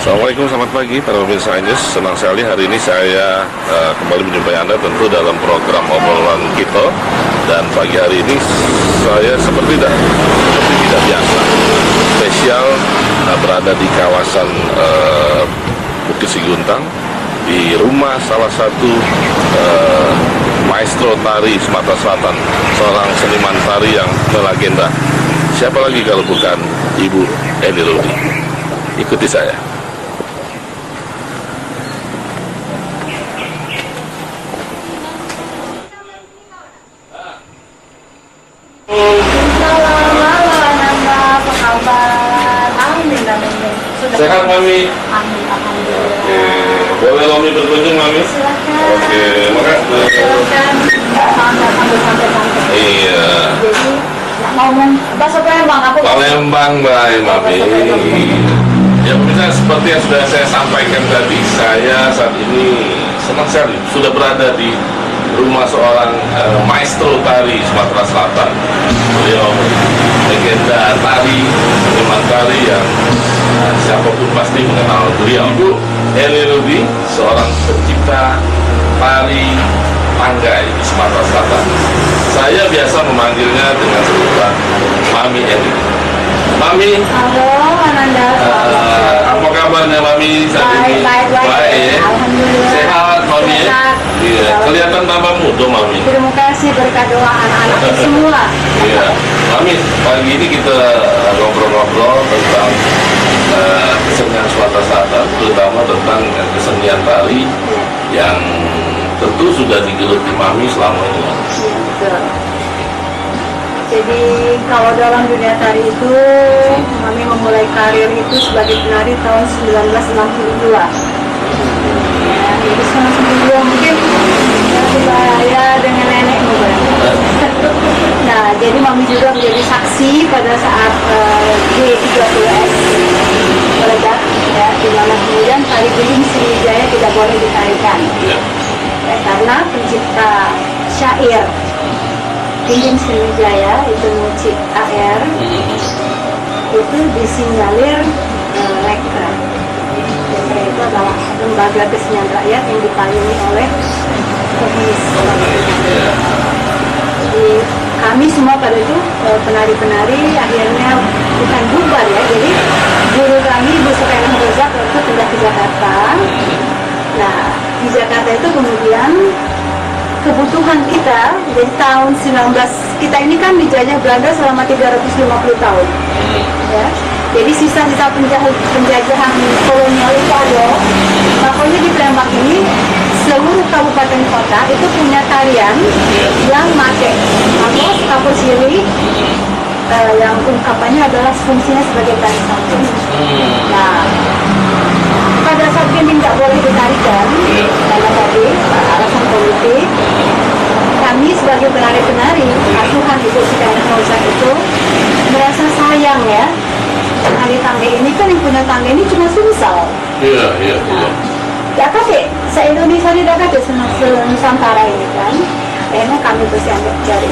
Assalamualaikum, selamat pagi para pemirsa Anjus. Senang sekali hari ini saya kembali menjumpai Anda tentu dalam program obrolan kita. Dan pagi hari ini saya seperti tidak biasa, spesial berada di kawasan Bukit Siguntang, di rumah salah satu maestro tari Sumatera Selatan, seorang seniman tari yang melegenda. Siapa lagi kalau bukan Ibu Eni Rudi. Ikuti saya. Sehat, Mami? Amin, alhamdulillah. Oke, boleh Mami berkunjung, Mami? Silakan. Oke, makasih. Silakan. Santai. Iya. Jadi, ngomong bahasa Palembang aku. Palembang, baik, Mami. Ya, pemirsa, seperti yang sudah saya sampaikan tadi, saya saat ini senang sekali sudah berada di rumah seorang maestro tari Sumatera Selatan. Beliau legenda tari, seniman tari yang siapapun pasti mengenal beliau. Ibu Eni Rudi, seorang pencipta tari tanggai di Sumatera Selatan. Saya biasa memanggilnya dengan sebutan Mami Eni. Mami, Halo, Ananda. apa kabarnya Mami saat ini? Baik. Alhamdulillah. Sehat, Mami? Sehat. Iya. Kelihatan tambah muda, Mami. Terima kasih berkat doa anak-anak semua. Iya, Mami, pagi ini kita ngobrol-ngobrol tentang kesenian Sumatera Selatan, terutama tentang kesenian tari yang tentu sudah digeluti Mami selama ini. Iya, betul. Jadi kalau dalam dunia tari itu, Mami memulai karir itu sebagai penari tahun 1962. Ya, jadi 1962 mungkin ya dengan nenek mungkin. Nah, jadi Mami juga menjadi saksi pada saat G30S meledak, ya, di mana kemudian tari Gunung Sriwijaya tidak boleh ditarikan. Ya. Ya, karena pencipta syair Gunung Sriwijaya itu Mucik AR itu disinyalir lekra. Lekra itu adalah lembaga kesenian rakyat yang dipayungi oleh komunis. Jadi kami semua pada itu penari-penari akhirnya bukan bubar ya. Jadi guru kami Bu Sukainah Rozak waktu pindah ke Jakarta. Nah di Jakarta itu kemudian kebutuhan kita, jadi tahun 19 kita ini kan dijajah Belanda selama 350 tahun, ya. Jadi sisa-sisa penjajahan kolonial itu ada. Makanya di Palembang ini seluruh kabupaten kota itu punya tarian yang make atau kapur siri, yang ungkapannya adalah fungsinya sebagai tari santun. Nah, pada saat ini tidak boleh ditarikan karena tadi alasan politik, kami sebagai penari-penari asuhan Ibu Sukainah Rozak itu merasa sayang ya, tari tangga ini kan yang punya tangga ini cuma Sumsel. Iya. Ya kakek, se-Indonesia ini kakek se-Nusantara ini kan. Akhirnya kami terus yang cari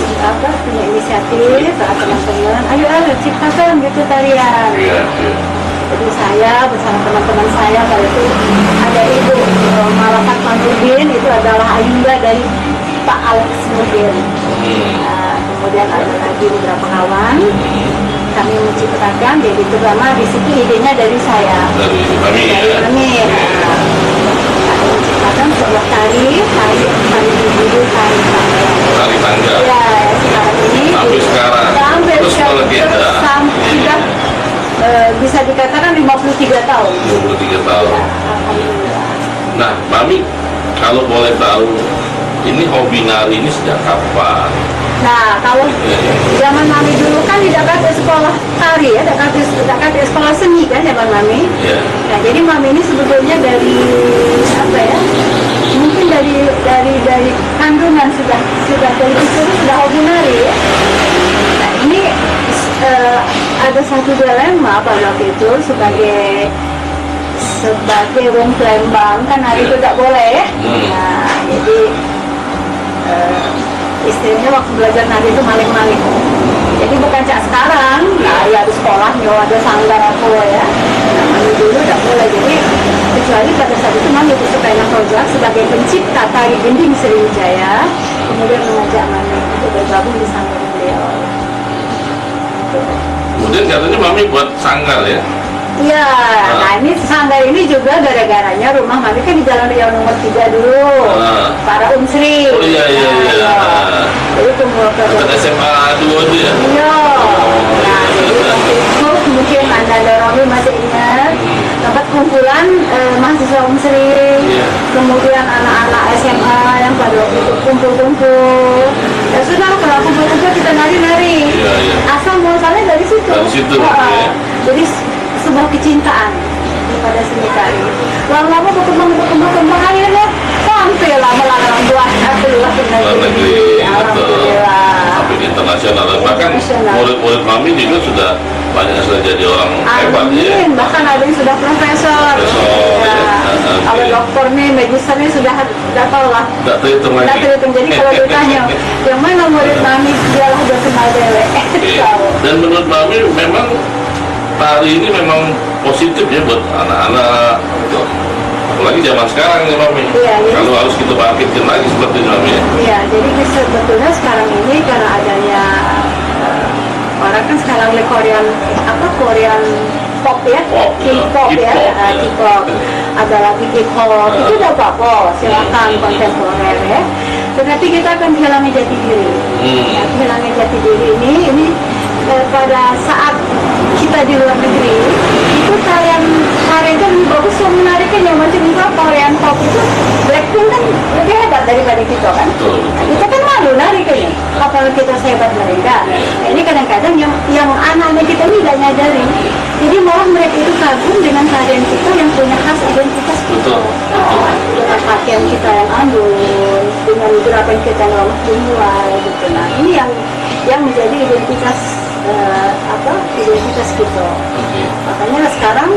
punya inisiatif, teman-teman, ayo ciptakan gitu tarian. Iya. Jadi saya bersama teman-teman saya pada itu ada Ibu Malafat Manudin, itu adalah ayunda dari Pak Alex Nurdin. Kemudian ada lagi beberapa kawan. Kami menciptakan, jadi terutama di situ idenya dari saya. Dari Mami. Kami menciptakan sebuah tari berjudul tari tangga. Tari tangga. Ya, sekarang ini. Sampai sekarang. Terus melegenda. Sudah bisa dikatakan 53 tahun. 23 tahun. Ya, alhamdulillah. Nah, Mami, kalau boleh tahu, ini hobi nari ini sejak kapan? Nah, kalau zaman Mami dulu kan tidak ada sekolah tari ya, tidak ada sekolah seni kan zaman Mami. Ya. Nah, jadi Mami ini sebetulnya dari apa ya? Mungkin dari kandungan sudah dari kecil sudah hobi nari ya. Nah, ini ada satu dilema pada waktu itu sebagai wong Palembang kan nari itu tidak boleh ya. Nah, jadi istilahnya waktu belajar nari itu maling-maling. Jadi bukan cak sekarang, nari ada sekolahnya, ada sanggar apa ya. Nah, dulu tidak boleh. Jadi kembali pada saat itu Mami Bu Sukainah Rozak sebagai pencipta tari gending Sriwijaya, kemudian mengajak Mami untuk bergabung di sanggar beliau. Kemudian katanya Mami buat sanggar ya? Iya, nah ini sanggar ini juga gara-garanya rumah Mami kan di Jalan Riau nomor 3 dulu, para Unsri. Oh iya. Jadi kemudian SMA 2 itu ya? iya. Nah, jadi waktu itu mungkin Anda Romi masih ingat tempat kumpulan mahasiswa Unsri, kemudian anak-anak SMA yang pada waktu itu kumpul-kumpul. Ya sudah, kalau kumpul-kumpul kita nari-nari. Asal muasalnya dari situ. Dari situ. Jadi sebuah kecintaan kepada seni tari. Lama-lama berkembang akhirnya sampailah melalui buah keluar ke negeri. Alhamdulillah. Sampai internasional. Bahkan murid-murid Mami juga sudah banyak yang sudah jadi orang hebat ya. Bahkan ada yang sudah profesor. Kalau dokter nih, magister nih sudah nggak tahu lah. Nggak terhitung lagi. Nggak terhitung. Jadi kalau ditanya yang mana murid Mami, dialah udah kenal dewe. Dan menurut Mami memang tari ini memang positif ya buat anak-anak, apalagi zaman sekarang ya Mami. Kalau harus kita bangkitkan lagi seperti ini Mami. Iya, jadi sebetulnya sekarang ini karena adanya orang kan sekarang Korean pop ya, K-pop ya, K-pop, ada lagi hip-hop, itu udah apa-apa, silakan kontemporer ya. Tetapi kita akan kehilangan jati diri. Ya, kehilangan jati diri ini pada saat kita di luar negeri itu tarian itu lebih bagus, yang menariknya yang macam itu Korean pop itu Blackpink kan lebih hebat daripada kita kan. Nah, kita kan malu nariknya, apalagi kita sehebat mereka. Nah, ini kadang-kadang yang anak-anak kita ini tidak nyadari, jadi malah mereka itu kagum dengan tarian kita yang punya khas identitas kita. Dengan pakaian kita yang anggun, dengan gerakan kita yang lemah dimulai gitu. Nah, ini yang menjadi identitas identitas kita. Makanya sekarang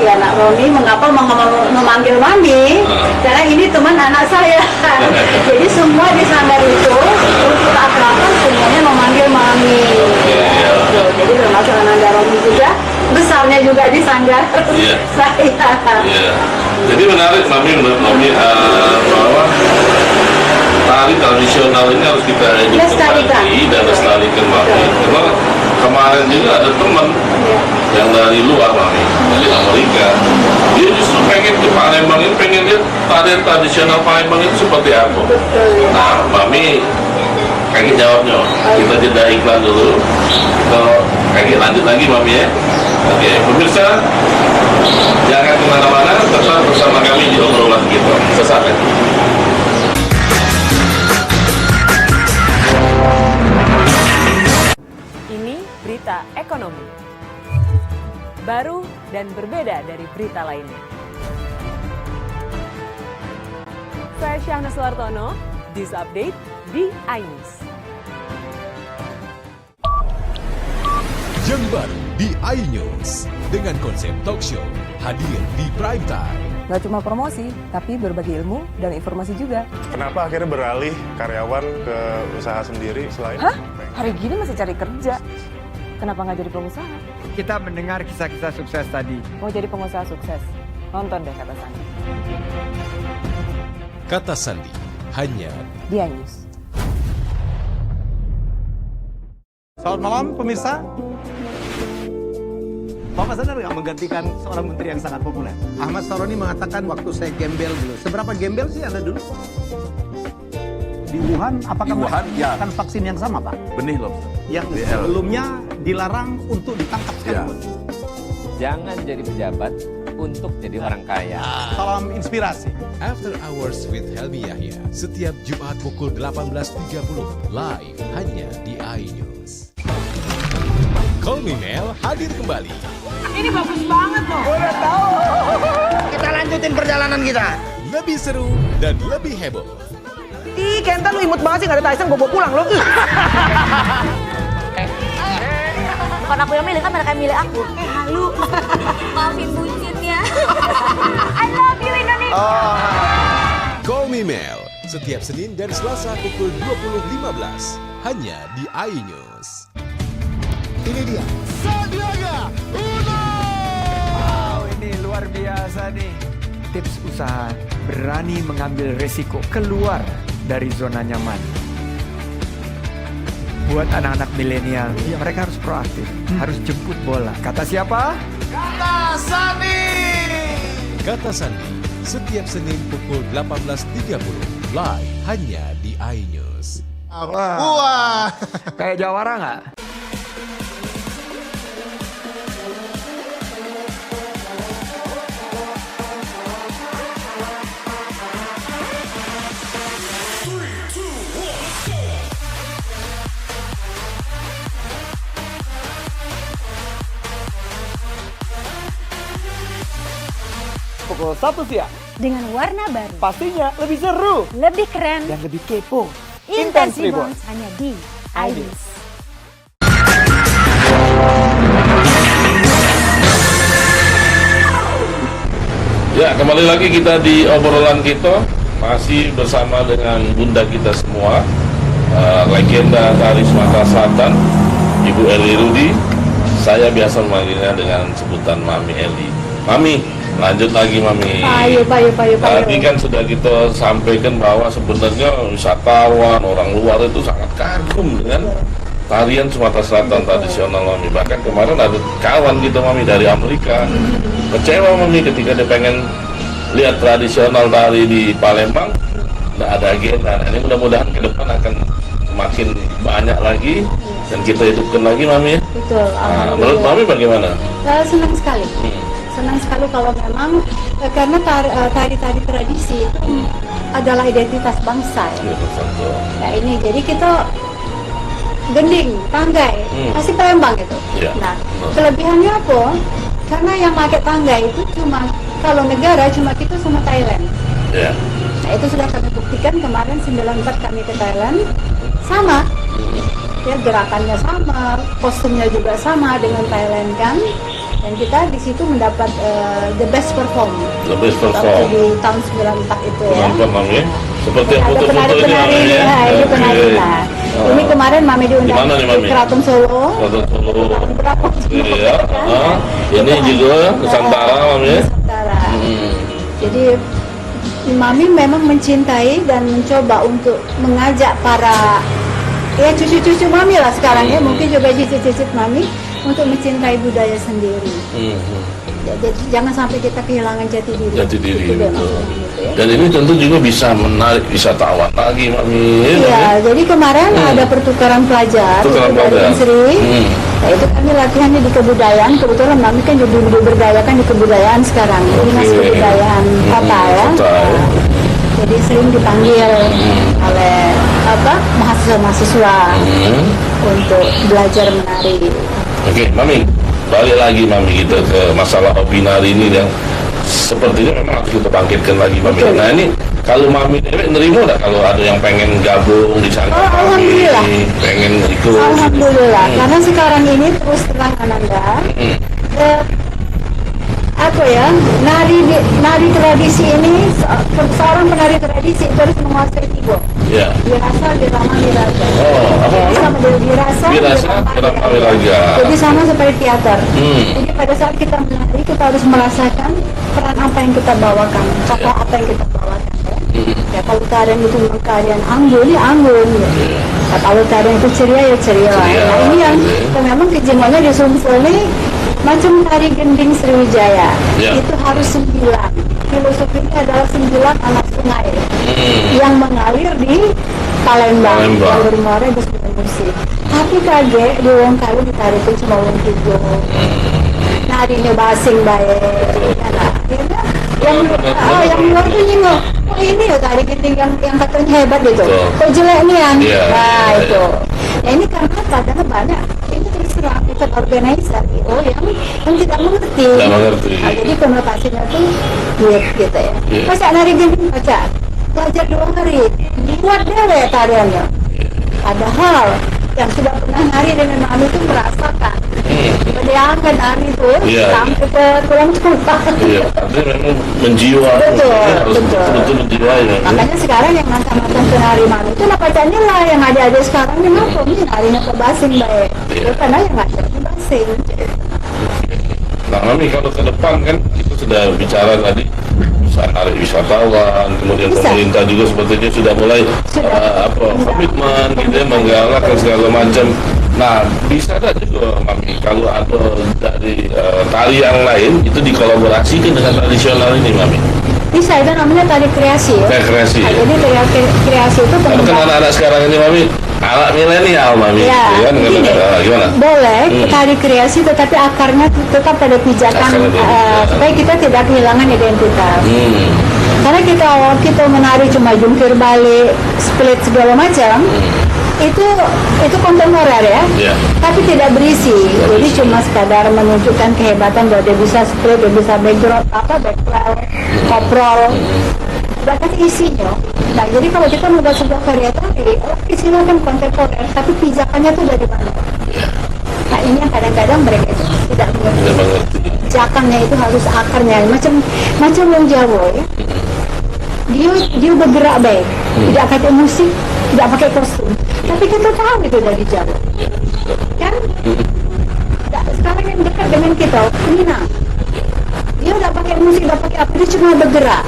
ya Nak Roni mengapa memanggil Mami? Karena ini teman anak saya. Jadi semua di sanggar itu untuk akraban semuanya memanggil Mami. Jadi termasuk Ananda Roni juga, besarnya juga di sanggar saya. Jadi menarik Mami menurut Mami bahwa tari tradisional ini harus kita hidupkan dan lestarikan Mami. Karena kemarin juga ada teman yang dari luar Mami, dari Amerika. Dia justru pengen ke Palembang ini, pengen lihat tarian tradisional Palembang itu seperti apa. Nah, Mami kaki jawabnya. Kita jeda iklan dulu. Kalau kaki lanjut lagi Mami ya. Oke, pemirsa, jangan kemana-mana, tetap bersama kami di obrolan kita. Sesaat lagi. Berita ekonomi baru dan berbeda dari berita lainnya. Saya Syahna Sulartono, News Update di iNews. Yang baru di iNews dengan konsep talk show hadir di prime time. Nggak cuma promosi, tapi berbagi ilmu dan informasi juga. Kenapa akhirnya beralih karyawan ke usaha sendiri selain? Hari gini masih cari kerja. Kenapa nggak jadi pengusaha? Kita mendengar kisah-kisah sukses tadi. Mau jadi pengusaha sukses? Nonton deh Kata Sandi. Kata Sandi, hanya di iNews. Selamat malam pemirsa. Bapak sadar nggak menggantikan seorang menteri yang sangat populer? Ahmad Saroni mengatakan waktu saya gembel dulu. Seberapa gembel sih Anda dulu? Di Wuhan, apakah menggunakan vaksin yang sama, Pak? benih lobster? Yang sebelumnya dilarang untuk ditangkap sekarang. Jangan jadi pejabat untuk jadi orang kaya. Salam inspirasi. After Hours with Helmi Yahya setiap Jumat pukul 18.30 live hanya di iNews. Call Me Mel hadir kembali. Ini bagus banget loh. Udah tahu. Kita lanjutin perjalanan kita. Lebih seru dan lebih heboh. Ih, Kenta lu imut banget sih, gak ada Tyson, gue bawa pulang lo. Bukan aku yang milih, kan mereka yang milih aku. Halu. Maafin bucinnya. I love you Indonesia. Call Me Mel setiap Senin dan Selasa pukul 20.15 hanya di iNews. Ini dia Sandiaga Uno. Wow, ini luar biasa adalah nih tips usaha berani mengambil resiko keluar dari zona nyaman. Buat anak-anak milenial, mereka harus proaktif, harus jemput bola. Kata siapa? Kata Sandi! Kata Sandi, setiap Senin pukul 18.30 live hanya di iNews. Wah. Kayak Jawara nggak? Pukul 1 siang. Dengan warna baru, Pastinya lebih seru lebih keren, dan lebih kepo. Intense Intense Reborn hanya di iNews. Ya, kembali lagi kita di obrolan kita, masih bersama dengan bunda kita semua, legenda tari Sumatera Selatan, Ibu Eli Rudi. Saya biasa memanggilnya dengan sebutan Mami Eli. Mami, lanjut lagi Mami. Payu. Tadi kan sudah kita sampaikan bahwa sebenarnya wisatawan, orang luar itu sangat kagum dengan tarian Sumatera Selatan tradisional Mami. Bahkan kemarin ada kawan kita Mami dari Amerika, kecewa Mami ketika dia pengen lihat tradisional tari di Palembang, nggak ada agenda. Nah, ini mudah-mudahan ke depan akan semakin banyak lagi dan kita hidupkan lagi Mami. Betul. Nah, menurut Mami bagaimana? Senang sekali. Senang sekali kalau memang karena tari-tari tradisi itu adalah identitas bangsa ya. Nah ini jadi kita gending, tanggai, pasti Palembang itu. Nah kelebihannya apa? Karena yang pakai tanggai itu cuma kalau negara cuma kita sama Thailand. Nah itu sudah kami buktikan kemarin 94 kami ke Thailand sama. Ya gerakannya sama, kostumnya juga sama dengan Thailand kan. Dan kita di situ mendapat the best perform. The best perform. Di tahun 94 itu ya. Mami. Seperti Ada foto-foto ini penari-penari, Mami, ya. ini penari lah. Ini kemarin Mami diundang Di mana nih, di Mami? Keraton Solo. Keraton Solo. Berapa? Iya. Ini juga Nusantara Mami. Nusantara. Jadi Mami memang mencintai dan mencoba untuk mengajak para ya cucu-cucu Mami lah sekarang ya, mungkin juga cicit-cicit Mami untuk mencintai budaya sendiri. Ya, jadi jangan sampai kita kehilangan jati diri. Jati diri, Itu dia betul. maksudnya gitu ya. Dan ini tentu juga bisa menarik wisatawan lagi Mami. Iya, jadi kemarin ada pertukaran pelajar Pertukaran dari pelajar. Unsri. Nah, itu kami latihannya di kebudayaan. Kebetulan Mami kan jadi berdayakan di kebudayaan sekarang. Dinas Kebudayaan Kota ya. Kota, ya. Jadi sering dipanggil oleh mahasiswa-mahasiswa untuk belajar menari. Oke, Mami, balik lagi Mami kita ke masalah hobi nari ini yang sepertinya memang harus kita bangkitkan lagi Mami. Betul. Nah ini kalau Mami nerima nggak kalau ada yang pengen gabung di sana Mami, Alhamdulillah. pengen ikut? Alhamdulillah, karena sekarang ini terus terang Ananda, nari tradisi ini seorang penari tradisi itu harus menguasai tiga. Ya. Dirasa, dirama, diraga. Apa? Jadi sama dengan dirasa, Dirama, diraga. Jadi sama seperti teater. Jadi pada saat kita menari kita harus merasakan peran apa yang kita bawakan, tokoh apa yang kita bawakan. Ya kalau tarian itu tarian anggun, ya anggun. Ya. Nah, kalau tarian itu ceria, ya ceria. Nah ini yang memang kejemuannya di Sumsel ini macam tari gending Sriwijaya. Itu harus 9. Filosofinya adalah 9 anak sungai yang mengalir di Palembang. Yang bermuara di Sungai Musi. Tapi kaget di wong kali ditarikin cuma wong 7. Narinya basing baik. Nah, akhirnya yang luar tuh nyinggung, oh ini ya tari gending yang katanya hebat gitu. Kok jelek nih yang? Nah itu. Nah ini karena kadang banyak itu terus terang ikut organizer yang tidak mengerti. Nah, jadi konotasinya tuh weird gitu ya. Masa nari gending belajar 2 hari, buat deh tariannya. Padahal yang sudah pernah nari dengan Mami itu merasakan berdiangkan nari itu sampai ke tulang tumpah. Iya, artinya memang menjiwa. Betul menjiwai. Makanya sekarang yang mantan-mantan penari Mami itu pacarnya lah yang adik-adik sekarang ini ngapa nih narinya ke basing baik. Karena yang ngajarnya basing. Nah Mami kalau ke depan kan kita sudah bicara tadi bisa narik wisatawan, kemudian Bisa. pemerintah juga sepertinya sudah mulai komitmen gitu ya, menggalak dan segala macam. Nah, bisa ada juga Mami kalau ada dari tari yang lain itu dikolaborasikan dengan tradisional ini Mami. Bisa, itu namanya tari kreasi ya. Kreasi. Nah, jadi tari kreasi itu Karena kan pengembangan. anak-anak sekarang ini Mami, anak milenial Mami, Ya, kan? begini. Gimana? Boleh tari kreasi tetapi akarnya tetap pada pijakan Akar identitas. supaya kita tidak kehilangan identitas. Hmm. Karena kita menari cuma jungkir balik, split segala macam, itu kontemporer ya, Ya. tapi tidak berisi. Jadi cuma sekadar menunjukkan kehebatan bahwa dia bisa split, dia bisa background background, koprol, bahkan isinya. Nah, jadi kalau kita membuat sebuah karya tari, oke silakan kontemporer, tapi pijakannya tuh dari mana? Nah, ini yang kadang-kadang mereka itu tidak mengerti. Tidak mengerti. Pijakannya itu harus akarnya, macam yang Jawa ya. Dia bergerak baik, tidak pakai musik, tidak pakai kostum, tapi kita tahu itu dari Jawa, kan? Nah, sekarang yang dekat dengan kita, Minang, dia tidak pakai musik, tidak pakai apa, dia cuma bergerak,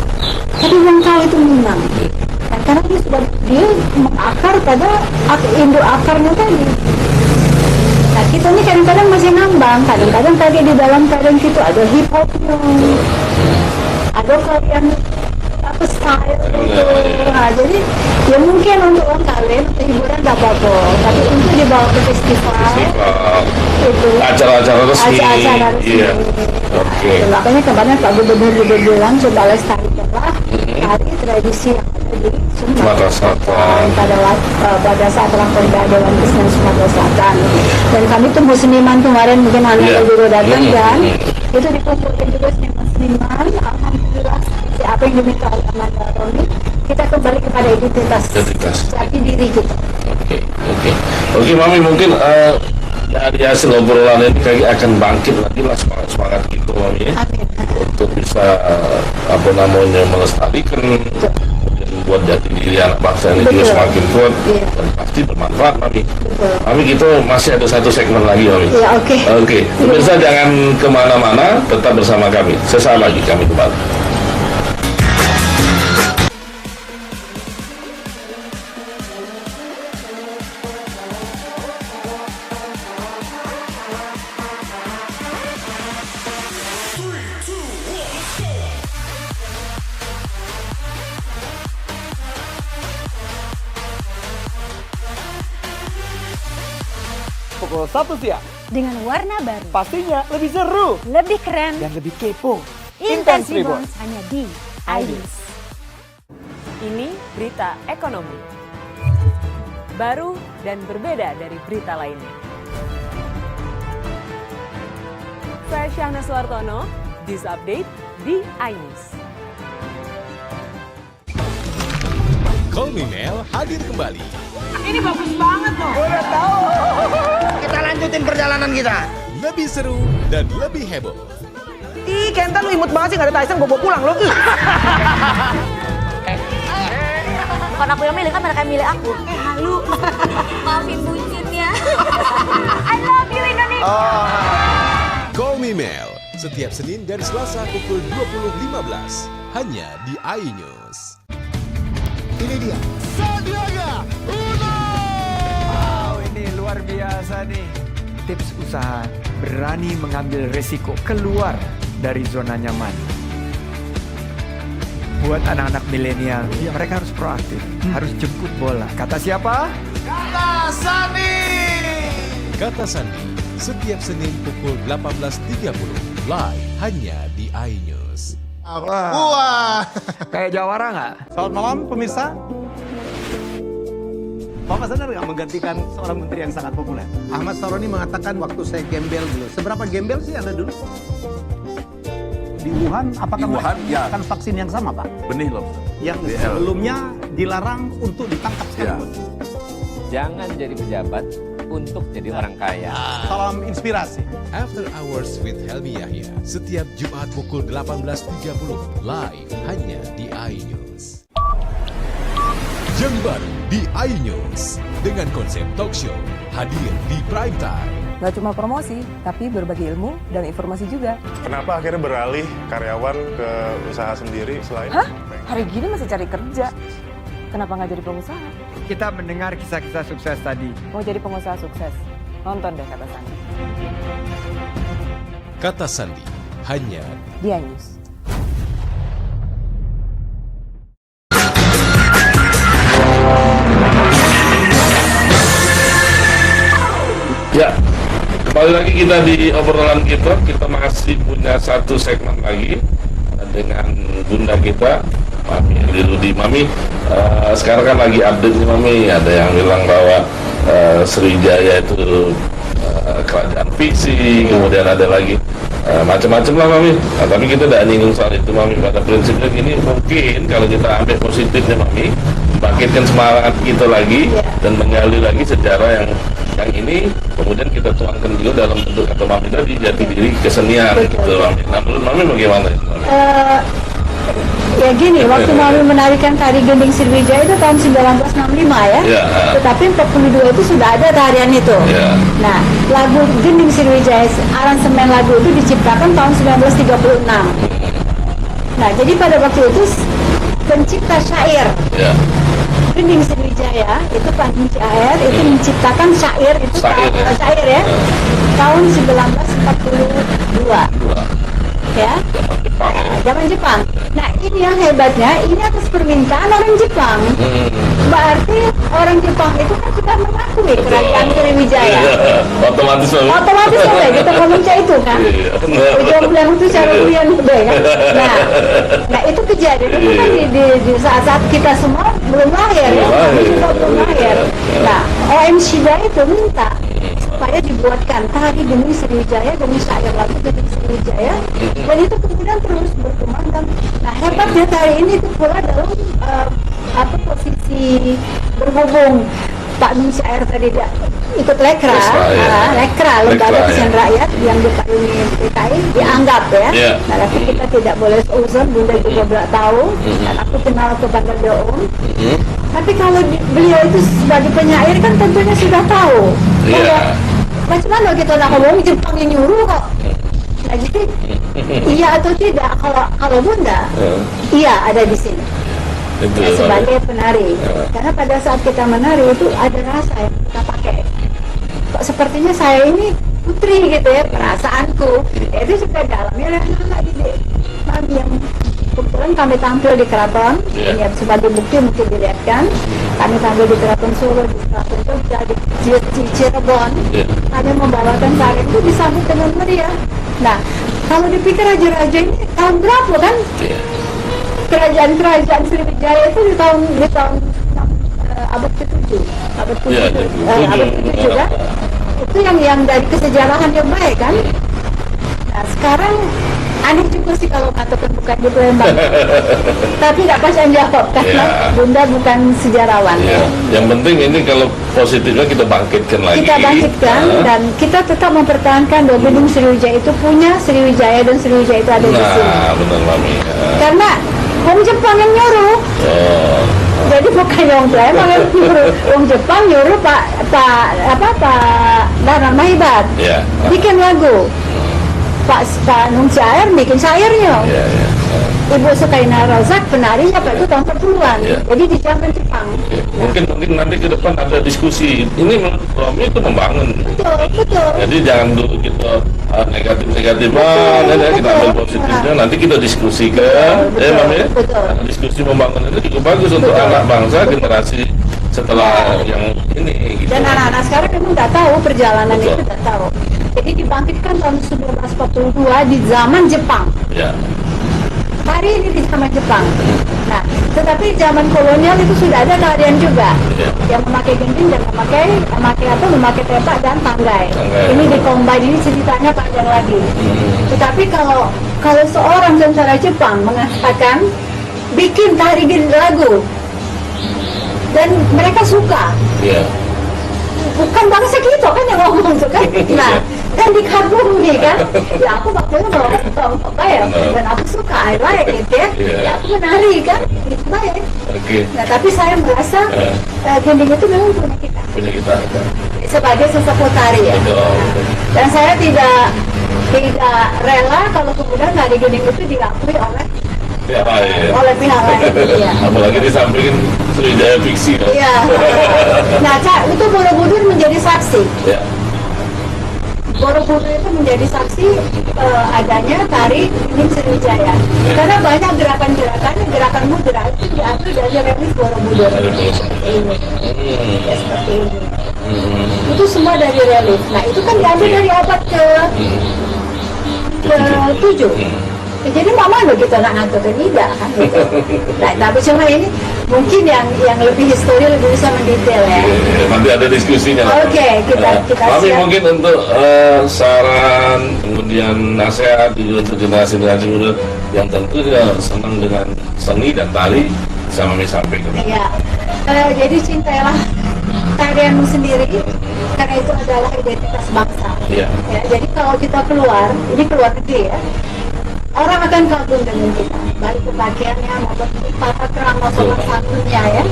tapi yang tahu itu Minang. Nah, karena dia mengakar pada induk akarnya tadi. Nah, kita ini kadang-kadang masih ngambang, kadang-kadang tadi di dalam tarian kita ada hip hopnya, ada kalian apa style gitu. Nah, jadi ya mungkin untuk orang kalian untuk hiburan tidak apa-apa, tapi untuk dibawa ke festival itu Acara-acara resmi. acara resmi. Iya. Oke. Nah, makanya kemarin Pak Gubernur juga bilang coba lestarikanlah hari tradisi yang ada di Sumatera Selatan. pada saat Rakorda Dewan Kesenian Sumatera Selatan. Dan kami tunggu seniman kemarin, mungkin Anda Iya. juga datang kan, itu dikumpulkan juga seniman-seniman. Alhamdulillah apa yang diminta oleh Amanda Roni, kita kembali kepada identitas jati diri kita. Oke, Mami, mungkin dari hasil obrolan ini kayaknya akan bangkit lagi lah semangat gitu Mami ya. Amin. Untuk bisa melestarikan, kemudian membuat jati diri anak bangsa ini juga Betul. semakin kuat Iya. dan pasti bermanfaat Mami. Betul. Mami, kita masih ada satu segmen lagi Mami. Iya, oke. Oke, pemirsa jangan kemana-mana, tetap bersama kami. Sesaat lagi kami kembali. Pukul 1 siang. Dengan warna baru, Pastinya lebih seru lebih keren, dan lebih kepo. Intense Intense Reborn hanya di iNews. Ini berita ekonomi. Baru dan berbeda dari berita lainnya. Saya Syahna Suartono, This Update di iNews. Kolminel hadir kembali. Kita lanjutin perjalanan kita. Lebih seru dan lebih heboh. Ih, Kenta lu imut banget sih, gak ada Tyson, gue bawa pulang lo. Bukan aku yang milih, kan mereka yang milih aku. Halu. Maafin bucin ya. I love you Indonesia. Call Me Mel, setiap Senin dan Selasa pukul 20.15 hanya di iNews. Ini dia, Sandiaga Uno. Wow, ini luar biasa nih. Tips usaha, berani mengambil resiko, keluar dari zona nyaman. Buat anak-anak milenial, mereka harus proaktif, harus jemput bola. Kata siapa? Kata Sandi, setiap Senin pukul 18.30 live hanya di iNews. Wah. Kayak Jawara nggak? Selamat malam pemirsa. Bapak sadar nggak menggantikan seorang menteri yang sangat populer? Ahmad Saroni mengatakan waktu saya gembel dulu. Seberapa gembel sih Anda dulu? Di Wuhan, apakah mereka menggunakan vaksin yang sama, Pak? Benih loh. Yang sebelumnya dilarang untuk ditangkap sekalipun. Jangan jadi pejabat untuk jadi orang kaya. Salam inspirasi. After Hours with Helmi Yahya, setiap Jumat pukul 18.30 live hanya di iNews. Yang baru di iNews dengan konsep talk show hadir di prime time. Nggak cuma promosi, tapi berbagi ilmu dan informasi juga. Kenapa akhirnya beralih karyawan ke usaha sendiri selain... Hah? Hari gini masih cari kerja. Kenapa nggak jadi pengusaha? Kita mendengar kisah-kisah sukses tadi. Mau jadi pengusaha sukses? Nonton deh Kata Sandi. Kata Sandi, hanya di iNews. Ya, kembali lagi kita di obrolan kita masih punya satu segmen lagi dengan bunda kita, Mami Lirudi. Mami, sekarang kan lagi update nih Mami, ada yang bilang bahwa Sriwijaya itu kerajaan fiksi, kemudian ada lagi macam-macam lah Mami. Nah, tapi kita tidak nyinggung soal itu Mami. Pada prinsipnya gini, mungkin kalau kita ambil positifnya Mami, bangkitkan semangat kita lagi dan menggali lagi sejarah yang ini, kemudian kita tuangkan juga dalam bentuk kata Mami tadi, jati diri kesenian gitu Mami. Nah menurut Mami bagaimana itu Mami? Ya gini, waktu Mami menarikan tari gending Sriwijaya itu tahun 1965 ya. Tetapi 42 itu sudah ada tarian itu. Nah, lagu gending Sriwijaya, aransemen lagu itu diciptakan tahun 1936. Nah, jadi pada waktu itu pencipta syair gending Sriwijaya itu Pak Syair itu menciptakan syair itu syair ya tahun 1942 ya, zaman Jepang. Nah ini yang hebatnya, ini atas permintaan orang Jepang. Berarti orang Jepang itu kan sudah mengakui kerajaan Sriwijaya. Otomatis sampai kita ngomong itu kan. Ujung bilang itu cara ulian udah kan. Nah itu kejadian itu kan di saat-saat kita semua belum lahir ya, kami juga belum lahir. Nah OM Shida itu minta supaya dibuatkan tari gending Sriwijaya dengan syair lagu gending Sriwijaya, dan itu kemudian terus berkembang. Dan nah hebatnya tari ini itu pula dalam posisi berhubung Pak Nun Syair tadi ikut lekra, lembaga kesenian rakyat yang dipayungi PKI dianggap ya. Nah tapi kita tidak boleh uzon, bunda juga belum tahu, dan aku kenal kepada Doon. Tapi kalau beliau itu sebagai penyair kan tentunya sudah tahu. Macam mana kita nak ngomong Jepang yang nyuruh kok. Nah, jadi iya atau tidak kalau bunda iya ada di sini sebagai penari, karena pada saat kita menari itu ada rasa yang kita pakai. Kok sepertinya saya ini putri gitu ya, perasaanku itu sudah dalamnya anak didik Mami yang kebetulan kami tampil di keraton ya, sebagai bukti mungkin dilihatkan kami tampil di keraton Solo, di keraton Jogja, di Cirebon. Kami membawakan tari itu disambut dengan meriah. Nah kalau dipikir raja-raja ini tahun berapa kan kerajaan Sriwijaya itu di tahun abad ke-7 abad ke-7 kan itu yang dari kesejarahan yang baik kan. Nah sekarang aneh juga sih kalau katakan bukan di Palembang. Tapi nggak pas yang jawab karena bunda bukan sejarawan. Yang penting ini kalau positifnya kita bangkitkan lagi. Kita bangkitkan dan kita tetap mempertahankan bahwa gending Sriwijaya itu punya Sriwijaya dan Sriwijaya itu ada di sini. Benar Mami. Karena Wong Jepang yang nyuruh. Jadi bukan Wong Palembang yang nyuruh. Wong Jepang nyuruh Pak Danang Mahibat bikin lagu. Pak Nun Syair bikin syairnya. Ibu Sukaina Razak penarinya Pak itu tahun 40-an. Jadi di zaman Jepang. Mungkin nanti ke depan ada diskusi. Ini menurut Romi itu membangun. Betul. Jadi jangan dulu kita negatif-negatif kita ambil positifnya. Nanti kita diskusikan. Mami. Diskusi membangun itu juga bagus untuk anak bangsa generasi setelah yang ini. Gitu. Dan anak-anak sekarang memang nggak tahu perjalanan itu, nggak tahu. Jadi dibangkitkan tahun 1942 di zaman Jepang. Tari ini di zaman Jepang. Nah, tetapi zaman kolonial itu sudah ada tarian juga yang memakai gending dan memakai tepak dan tanggai. Ini dikombin, ini ceritanya panjang lagi. Tetapi kalau seorang tentara Jepang mengatakan bikin tari gending lagu dan mereka suka. Bukan bangsa kita kan yang ngomong itu kan. Nah, kan dikagumi kan. Ya aku waktu itu bayar dan aku suka, I like gitu ya. Ya aku menari kan, itu baik. Nah tapi saya merasa gending itu memang punya kita. sebagai sesepuh tari ya. Dan saya tidak rela kalau kemudian tari gending itu diakui oleh oleh pihak lain. Iya. Apalagi disampingin Sriwijaya Fiksi. Iya. Nah, itu Borobudur menjadi saksi. Ya. Borobudur itu menjadi saksi adanya tari gending Sriwijaya. Karena banyak gerakan mudra itu diambil dari relief Borobudur. Ya, seperti ini. Itu semua dari relief. Nah, itu kan diambil dari abad ke-7. Jadi mama lo gitu nak ngatur tidak kan gitu. Nah, tapi cuma ini mungkin yang lebih histori lebih bisa mendetail ya. Nanti ada diskusinya. Oke, kita tapi siap. mungkin untuk saran kemudian nasihat juga untuk generasi muda yang tentu dia senang dengan seni dan tari bisa kami sampaikan. Iya. Jadi cintailah tarianmu sendiri karena itu adalah identitas bangsa. Iya. Ya, jadi kalau kita keluar negeri ya. Orang akan kagum dengan kita, baik ke pakaiannya maupun tata krama sopan santunnya ya.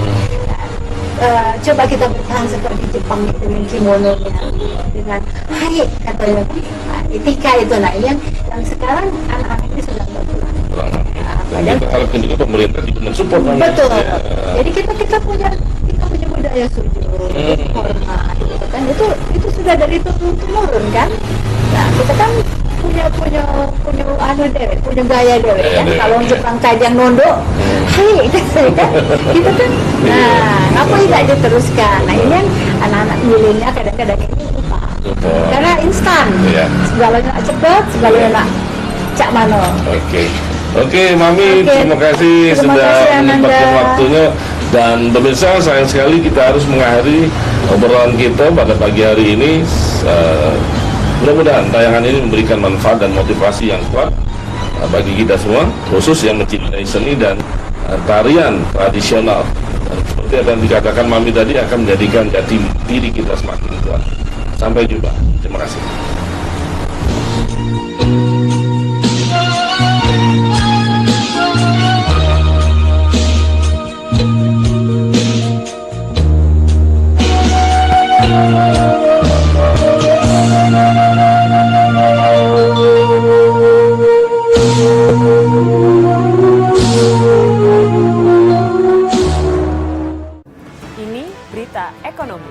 Coba kita bertahan seperti Jepang dengan kimononya, dengan hai katanya, etika itu. Nah ini yang sekarang anak-anak ini sudah berkurang. Kita harapkan juga pemerintah juga mensupport. Betul. Ya. Jadi kita punya budaya sujud, hormat, gitu kan. Itu sudah dari turun kan. Nah kita kan punya gaya dewe kan. Kalau Jepang kajang nondo, hei gitu kan. Nah, ngapa tidak diteruskan? Nah ini yang anak-anak milenial kadang-kadang ini lupa. Karena instan, segalanya cepat, segalanya cak mano. Oke, Mami, terima kasih sudah menyempatkan waktunya. Dan pemirsa, sayang sekali kita harus mengakhiri obrolan kita pada pagi hari ini. Mudah-mudahan tayangan ini memberikan manfaat dan motivasi yang kuat bagi kita semua, khusus yang mencintai seni dan tarian tradisional. Dan seperti yang dikatakan Mami tadi, akan menjadikan jati diri kita semakin kuat. Sampai jumpa. Terima kasih. Ekonomi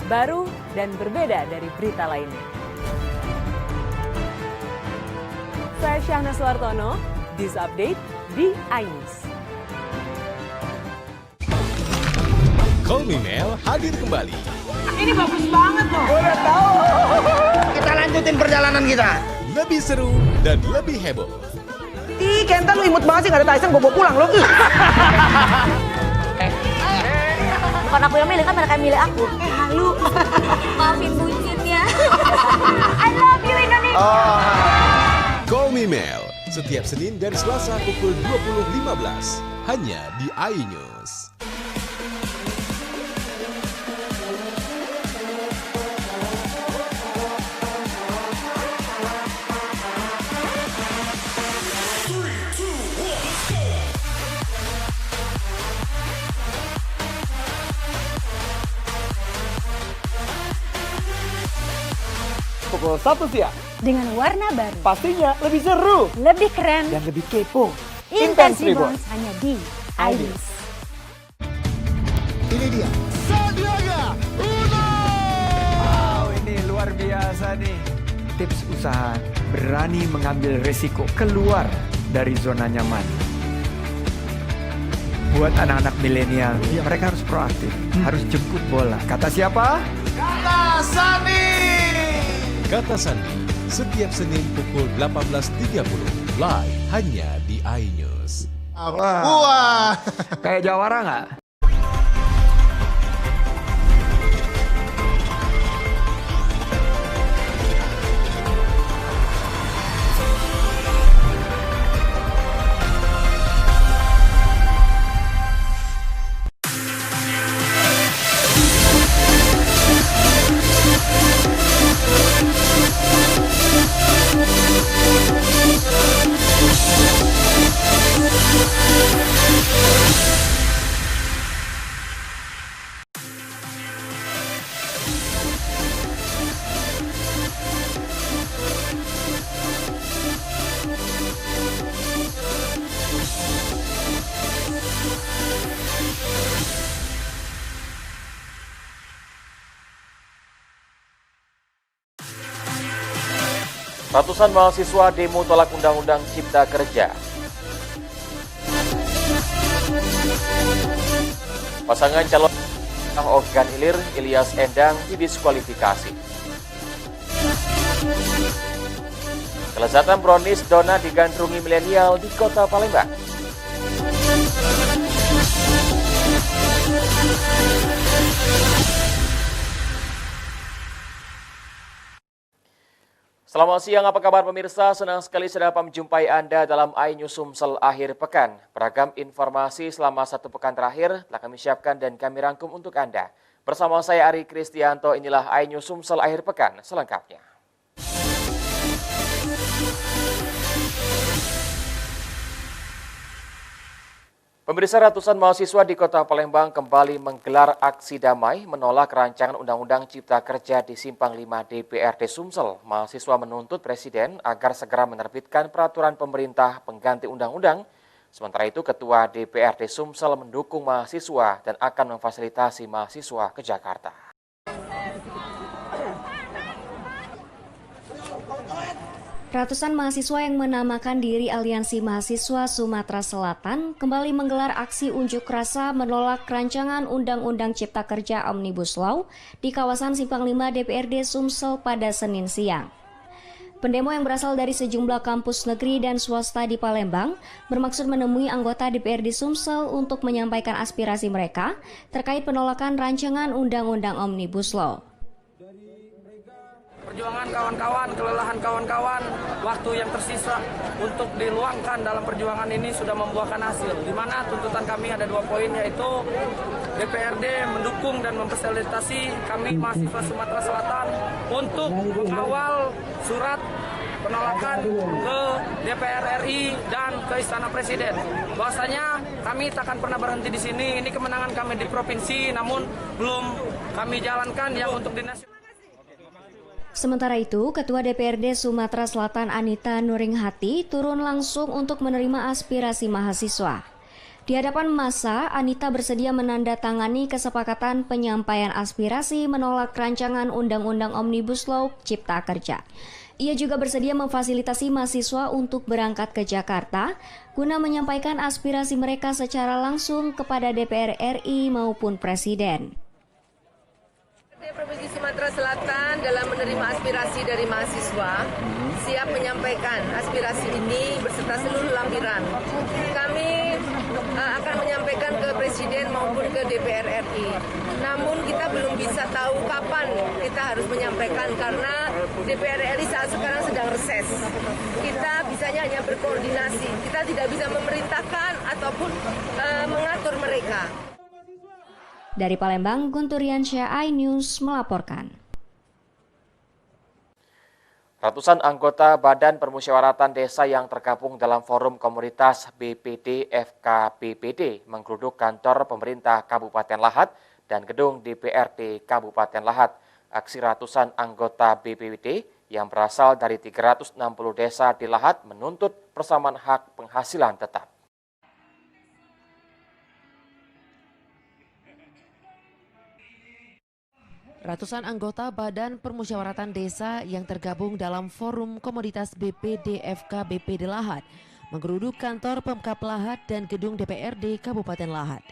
baru dan berbeda dari berita lainnya. Saya Syahna Suartono, This Update di iNews. Kolmimel hadir kembali. Ini bagus banget loh. Udah tahu. Kita lanjutin perjalanan kita. Lebih seru dan lebih heboh. Ih, Kenta lu imut banget sih, gak ada Tyson, gue bawa pulang lo. Bukan aku yang milih, kan mereka yang milih aku. Halu. Maafin bucinnya. I love you Indonesia. Call Me Mel, setiap Senin dan Selasa pukul 20.15 hanya di iNews. Pukul 1 siang. Dengan warna baru. Pastinya lebih seru. Lebih keren. Dan lebih kepo. Intense Reborns hanya di iNews. Ini dia Sandiaga Uno. Wow, ini luar biasa nih. Tips usaha berani mengambil resiko keluar dari zona nyaman. Buat anak-anak milenial, mereka harus proaktif, harus jemput bola. Kata siapa? Kata Sandi. Kata Sandi, setiap Senin pukul 18.30 live hanya di iNews. Wah. Kayak Jawara nggak? Ratusan mahasiswa demo tolak Undang-Undang Cipta Kerja. Pasangan calon Ogan Ilir, Ilyas Endang didiskualifikasi. Kelezatan brownies donat digandrungi milenial di kota Palembang. Selamat siang, apa kabar pemirsa? Senang sekali saya dapat menjumpai Anda dalam iNews Sumsel akhir pekan. Beragam informasi selama satu pekan terakhir telah kami siapkan dan kami rangkum untuk Anda. Bersama saya Ari Kristianto, inilah iNews Sumsel akhir pekan selengkapnya. Pemirsa, ratusan mahasiswa di kota Palembang kembali menggelar aksi damai menolak rancangan Undang-Undang Cipta Kerja di Simpang 5 DPRD Sumsel. Mahasiswa menuntut Presiden agar segera menerbitkan peraturan pemerintah pengganti undang-undang. Sementara itu, Ketua DPRD Sumsel mendukung mahasiswa dan akan memfasilitasi mahasiswa ke Jakarta. Ratusan mahasiswa yang menamakan diri Aliansi Mahasiswa Sumatera Selatan kembali menggelar aksi unjuk rasa menolak rancangan Undang-Undang Cipta Kerja Omnibus Law di kawasan Simpang 5 DPRD Sumsel pada Senin siang. Pendemo yang berasal dari sejumlah kampus negeri dan swasta di Palembang bermaksud menemui anggota DPRD Sumsel untuk menyampaikan aspirasi mereka terkait penolakan rancangan Undang-Undang Omnibus Law. Perjuangan kawan-kawan, kelelahan kawan-kawan, waktu yang tersisa untuk diluangkan dalam perjuangan ini sudah membuahkan hasil. Di mana tuntutan kami ada 2 poin, yaitu DPRD mendukung dan memfasilitasi kami mahasiswa Sumatera Selatan untuk mengawal surat penolakan ke DPR RI dan ke Istana Presiden. Bahwasanya kami tak akan pernah berhenti di sini. Ini kemenangan kami di provinsi, namun belum kami jalankan yang untuk di nasional. Sementara itu, Ketua DPRD Sumatera Selatan Anita Nuringhati turun langsung untuk menerima aspirasi mahasiswa. Di hadapan massa, Anita bersedia menandatangani kesepakatan penyampaian aspirasi menolak rancangan Undang-Undang Omnibus Law Cipta Kerja. Ia juga bersedia memfasilitasi mahasiswa untuk berangkat ke Jakarta guna menyampaikan aspirasi mereka secara langsung kepada DPR RI maupun Presiden. Provinsi Sumatera Selatan dalam menerima aspirasi dari mahasiswa siap menyampaikan aspirasi ini beserta seluruh lampiran. Kami akan menyampaikan ke Presiden maupun ke DPR RI. Namun kita belum bisa tahu kapan kita harus menyampaikan karena DPR RI saat sekarang sedang reses. Kita bisanya hanya berkoordinasi. Kita tidak bisa memerintahkan ataupun mengatur mereka. Dari Palembang, Guntur Yansyah, iNews melaporkan. Ratusan anggota Badan Permusyawaratan Desa yang tergabung dalam Forum Komunitas BPD FKBPD menggeruduk kantor pemerintah Kabupaten Lahat dan gedung DPRD Kabupaten Lahat. Aksi ratusan anggota BPD yang berasal dari 360 desa di Lahat menuntut persamaan hak penghasilan tetap. Ratusan anggota Badan Permusyawaratan Desa yang tergabung dalam Forum Komoditas BPD FKBPD Lahat menggeruduk kantor Pemkab Lahat dan gedung DPRD Kabupaten Lahat.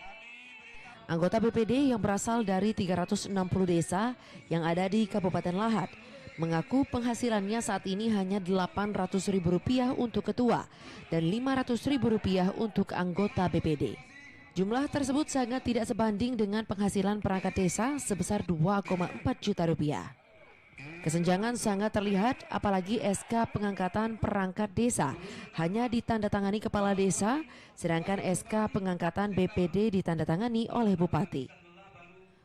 Anggota BPD yang berasal dari 360 desa yang ada di Kabupaten Lahat mengaku penghasilannya saat ini hanya Rp800.000 untuk ketua dan Rp500.000 untuk anggota BPD. Jumlah tersebut sangat tidak sebanding dengan penghasilan perangkat desa sebesar Rp2,4 juta. Kesenjangan sangat terlihat apalagi SK pengangkatan perangkat desa hanya ditandatangani kepala desa, sedangkan SK pengangkatan BPD ditandatangani oleh Bupati.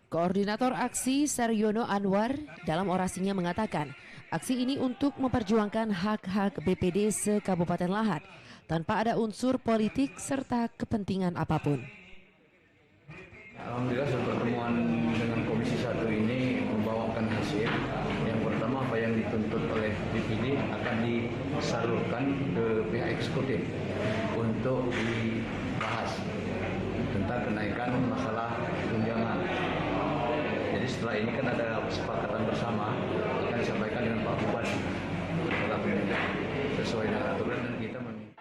Koordinator aksi Saryono Anwar dalam orasinya mengatakan, aksi ini untuk memperjuangkan hak-hak BPD se-Kabupaten Lahat tanpa ada unsur politik serta kepentingan apapun. Alhamdulillah pertemuan dengan Komisi 1 ini membawakan hasil. Yang pertama, apa yang dituntut oleh BPD akan disalurkan ke pihak eksekutif untuk dibahas tentang kenaikan masalah tunjangan. Jadi setelah ini kan ada kesepakatan bersama akan disampaikan dengan Pak Bupati. berlakunya sesuai dengan aturan dan kita meminta.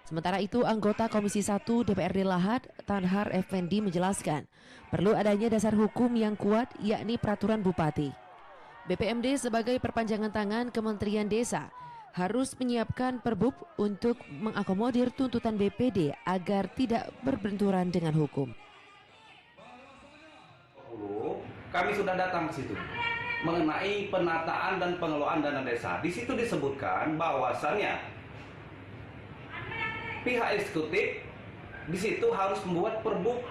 Sementara itu, anggota Komisi 1 DPRD Lahat, Tanhar Effendi menjelaskan, perlu adanya dasar hukum yang kuat, yakni peraturan Bupati. BPMD sebagai perpanjangan tangan Kementerian Desa harus menyiapkan perbub untuk mengakomodir tuntutan BPD agar tidak berbenturan dengan hukum. Kami sudah datang ke situ mengenai penataan dan pengelolaan dana desa. Di situ disebutkan bahwasannya pihak eksekutif di situ harus membuat perbub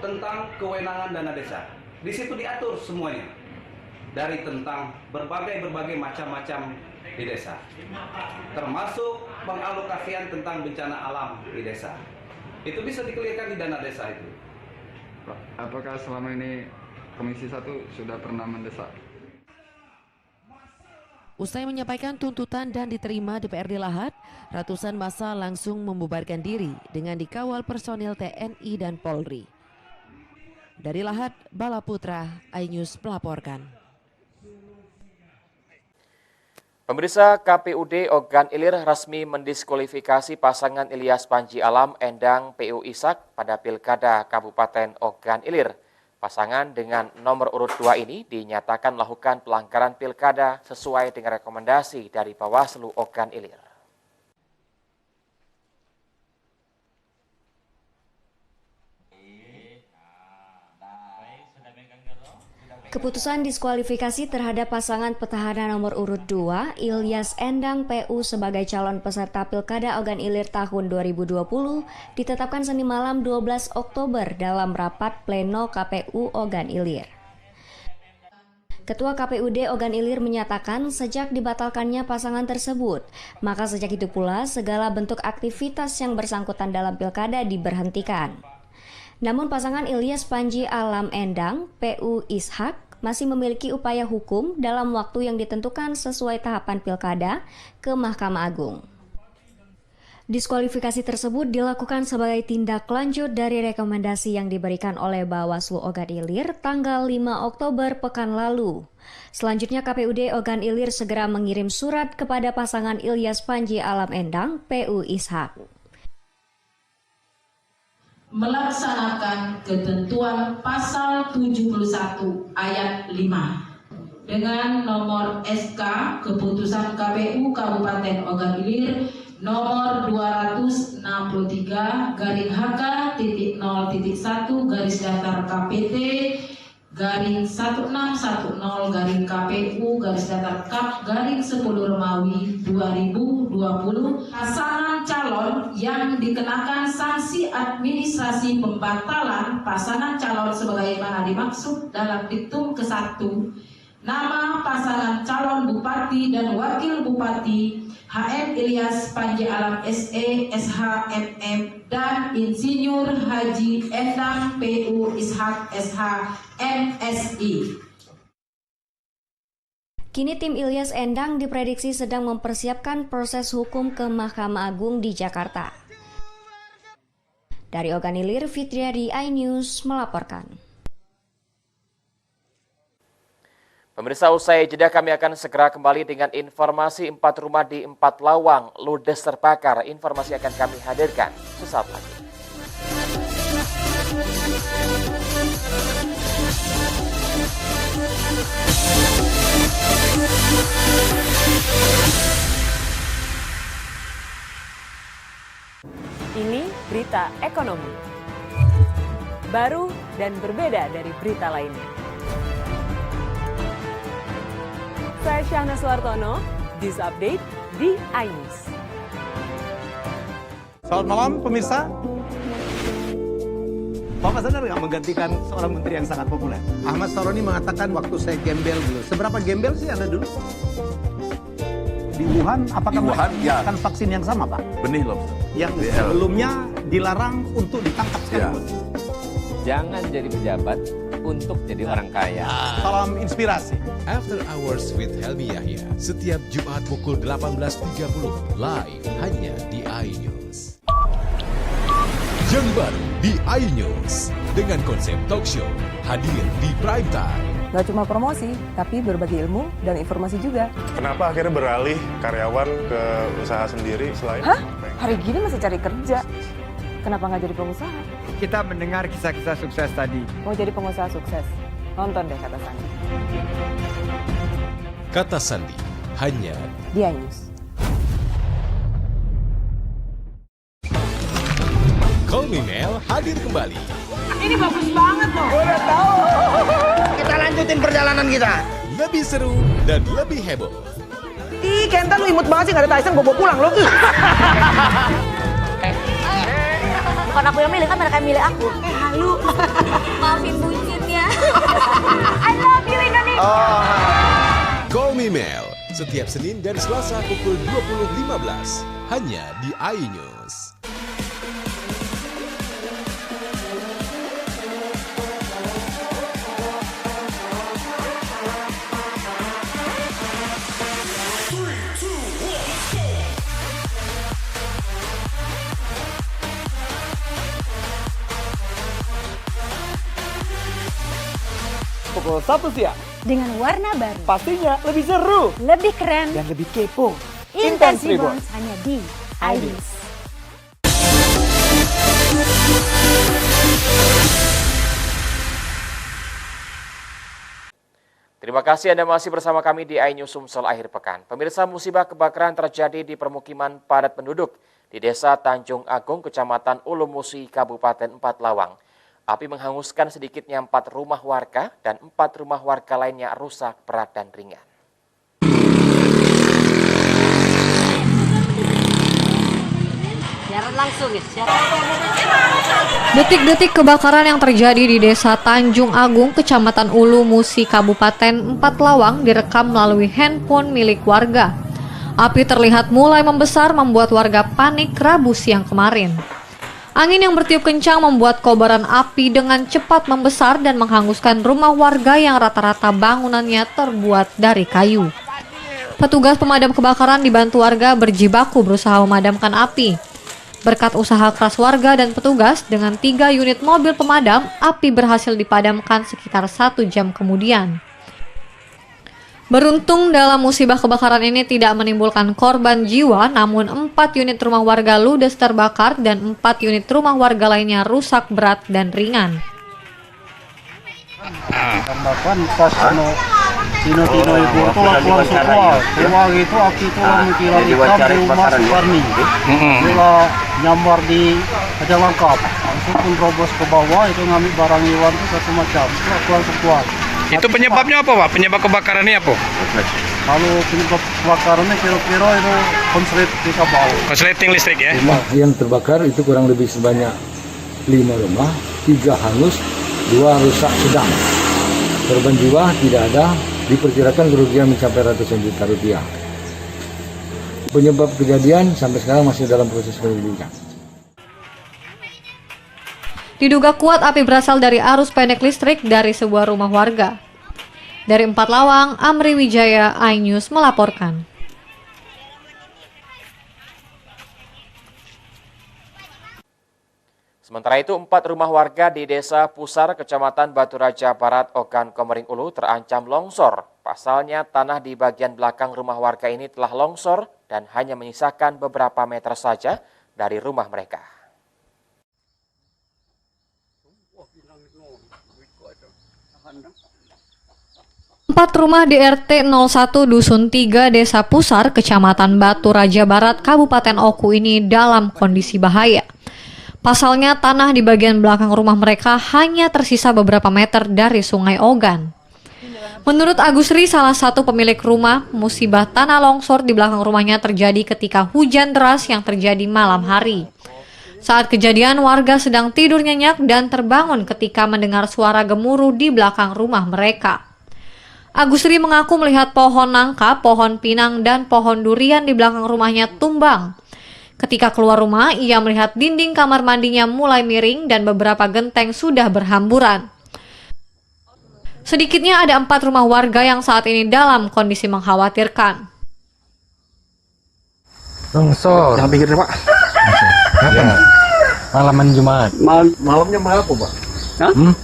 tentang kewenangan dana desa. Di situ diatur semuanya, dari tentang berbagai macam-macam di desa, termasuk pengalokasian tentang bencana alam di desa. Itu bisa dikelirkan di dana desa itu. Apakah selama ini Komisi 1 sudah pernah mendesak? Usai menyampaikan tuntutan dan diterima DPRD Lahat, ratusan massa langsung membubarkan diri dengan dikawal personil TNI dan Polri. Dari Lahat, Bala Putra, iNews melaporkan. Pemirsa, KPUD Ogan Ilir resmi mendiskualifikasi pasangan Ilyas Panji Alam Endang PU Ishak pada Pilkada Kabupaten Ogan Ilir. Pasangan dengan nomor urut 2 ini dinyatakan melakukan pelanggaran pilkada sesuai dengan rekomendasi dari Bawaslu Ogan Ilir. Keputusan diskualifikasi terhadap pasangan petahana nomor urut 2, Ilyas Endang PU sebagai calon peserta Pilkada Ogan Ilir tahun 2020 ditetapkan Senin malam 12 Oktober dalam rapat pleno KPU Ogan Ilir. Ketua KPUD Ogan Ilir menyatakan sejak dibatalkannya pasangan tersebut, maka sejak itu pula segala bentuk aktivitas yang bersangkutan dalam pilkada diberhentikan. Namun pasangan Ilyas Panji Alam Endang PU Ishak masih memiliki upaya hukum dalam waktu yang ditentukan sesuai tahapan pilkada ke Mahkamah Agung. Diskualifikasi tersebut dilakukan sebagai tindak lanjut dari rekomendasi yang diberikan oleh Bawaslu Ogan Ilir tanggal 5 Oktober pekan lalu. Selanjutnya KPUD Ogan Ilir segera mengirim surat kepada pasangan Ilyas Panji Alam Endang PU Ishak. Melaksanakan ketentuan pasal 71 ayat 5 dengan nomor SK Keputusan KPU Kabupaten Ogan Ilir nomor 260.0.1-KPT-KPU-KAP-10 pasangan calon yang dikenakan sanksi administrasi pembatalan pasangan calon sebagaimana dimaksud dalam diktum ke-1, nama pasangan calon bupati dan wakil bupati HM Ilyas Panji Alam SE SH MM dan Insinyur Haji Endang PU Ishak SH MSI. Kini tim Ilyas Endang diprediksi sedang mempersiapkan proses hukum ke Mahkamah Agung di Jakarta. Dari Ogan Ilir, Fitriadi, iNews melaporkan. Pemirsa, usai jeda kami akan segera kembali dengan informasi 4 rumah di 4 Lawang ludes terbakar. Informasi akan kami hadirkan sesaat lagi. Ini berita ekonomi. Baru dan berbeda dari berita lainnya. Saya Syahna Suartono, News Update di iNews. Selamat malam pemirsa. Bapak sadar nggak menggantikan seorang menteri yang sangat populer? Ahmad Saroni mengatakan waktu saya gembel dulu. Seberapa gembel sih Anda dulu? Di Wuhan, apakah menggunakan vaksin yang sama, Pak? Benih loh. Yang sebelumnya dilarang untuk ditangkap sekarang. Jangan jadi pejabat untuk jadi orang kaya. Salam inspirasi. After Hours with Helmi Yahya, setiap Jumat pukul 18.30, live hanya di iNews. Yang baru di iNews, dengan konsep talk show, hadir di prime time. Nggak cuma promosi, tapi berbagi ilmu dan informasi juga. Kenapa akhirnya beralih karyawan ke usaha sendiri selain? Hah? Hari gini masih cari kerja. Kenapa nggak jadi pengusaha? Kita mendengar kisah-kisah sukses tadi. Mau jadi pengusaha sukses? Nonton deh Kata Sandi. Kata Sandi, hanya di iNews. Call Me Mel hadir kembali. Ini bagus banget loh. Udah tahu. Kita lanjutin perjalanan kita. Lebih seru dan lebih heboh. Ih, Kenta lu imut banget sih, gak ada Tyson, gue bawa pulang lo. Bukan aku yang milih, kan mereka yang milih aku. Halu. Maafin bucin ya. I love you Indonesia. Call Me Mel, setiap Senin dan Selasa pukul 20.15 hanya di iNews. Pukul 1 siang. Dengan warna baru. Pastinya lebih seru. Lebih keren. Dan lebih kepo. Intense Reborns hanya di iNews. Terima kasih Anda masih bersama kami di iNews Sumsel akhir pekan. Pemirsa, musibah kebakaran terjadi di permukiman padat penduduk di Desa Tanjung Agung, Kecamatan Ulu Musi, Kabupaten Empat Lawang. Api menghanguskan sedikitnya 4 rumah warga dan 4 rumah warga lainnya rusak berat dan ringan. Detik-detik kebakaran yang terjadi di Desa Tanjung Agung, Kecamatan Ulu Musi, Kabupaten Empat Lawang direkam melalui handphone milik warga. Api terlihat mulai membesar membuat warga panik Rabu siang kemarin. Angin yang bertiup kencang membuat kobaran api dengan cepat membesar dan menghanguskan rumah warga yang rata-rata bangunannya terbuat dari kayu. Petugas pemadam kebakaran dibantu warga berjibaku berusaha memadamkan api. Berkat usaha keras warga dan petugas, dengan 3 unit mobil pemadam, api berhasil dipadamkan sekitar 1 jam kemudian. Beruntung dalam musibah kebakaran ini tidak menimbulkan korban jiwa, namun 4 unit rumah warga ludes terbakar dan 4 unit rumah warga lainnya rusak berat dan ringan. Tambahkan pas tino-tino ibu itu keluar semua. Keluar itu api itu mengkira hitam di rumah Suparni. Bila nyambar di aja lengkap. Langsung pun robos ke bawah itu ngambil barang iwan itu satu macam. Keluar semua. Itu penyebabnya apa Pak? Penyebab kebakarannya apa? Kalau penyebab kebakarannya kira-kira itu konslet di kabel. Konsleting listrik ya? Rumah yang terbakar itu kurang lebih sebanyak 5 rumah, 3 hangus, 2 rusak sedang. Korban jiwa tidak ada, diperkirakan kerugian mencapai ratusan juta rupiah. Penyebab kejadian sampai sekarang masih dalam proses penyelidikan. Diduga kuat api berasal dari arus pendek listrik dari sebuah rumah warga. Dari Empat Lawang, Amri Wijaya, iNews melaporkan. Sementara itu, 4 rumah warga di Desa Pusar, Kecamatan Batu Raja Barat, Ogan Komering Ulu terancam longsor. Pasalnya, tanah di bagian belakang rumah warga ini telah longsor dan hanya menyisakan beberapa meter saja dari rumah mereka. 4 rumah di RT 01 Dusun 3 Desa Pusar, Kecamatan Batu Raja Barat, Kabupaten Oku ini dalam kondisi bahaya. Pasalnya tanah di bagian belakang rumah mereka hanya tersisa beberapa meter dari Sungai Ogan. Menurut Agus Ri, salah satu pemilik rumah, musibah tanah longsor di belakang rumahnya terjadi ketika hujan deras yang terjadi malam hari. Saat kejadian, warga sedang tidur nyenyak dan terbangun ketika mendengar suara gemuruh di belakang rumah mereka. Agus Ri mengaku melihat pohon nangka, pohon pinang, dan pohon durian di belakang rumahnya tumbang. Ketika keluar rumah, ia melihat dinding kamar mandinya mulai miring dan beberapa genteng sudah berhamburan. Sedikitnya ada 4 rumah warga yang saat ini dalam kondisi mengkhawatirkan. Longsor. Jangan pikirin Pak. Malaman Jumat. Malamnya berapa Pak?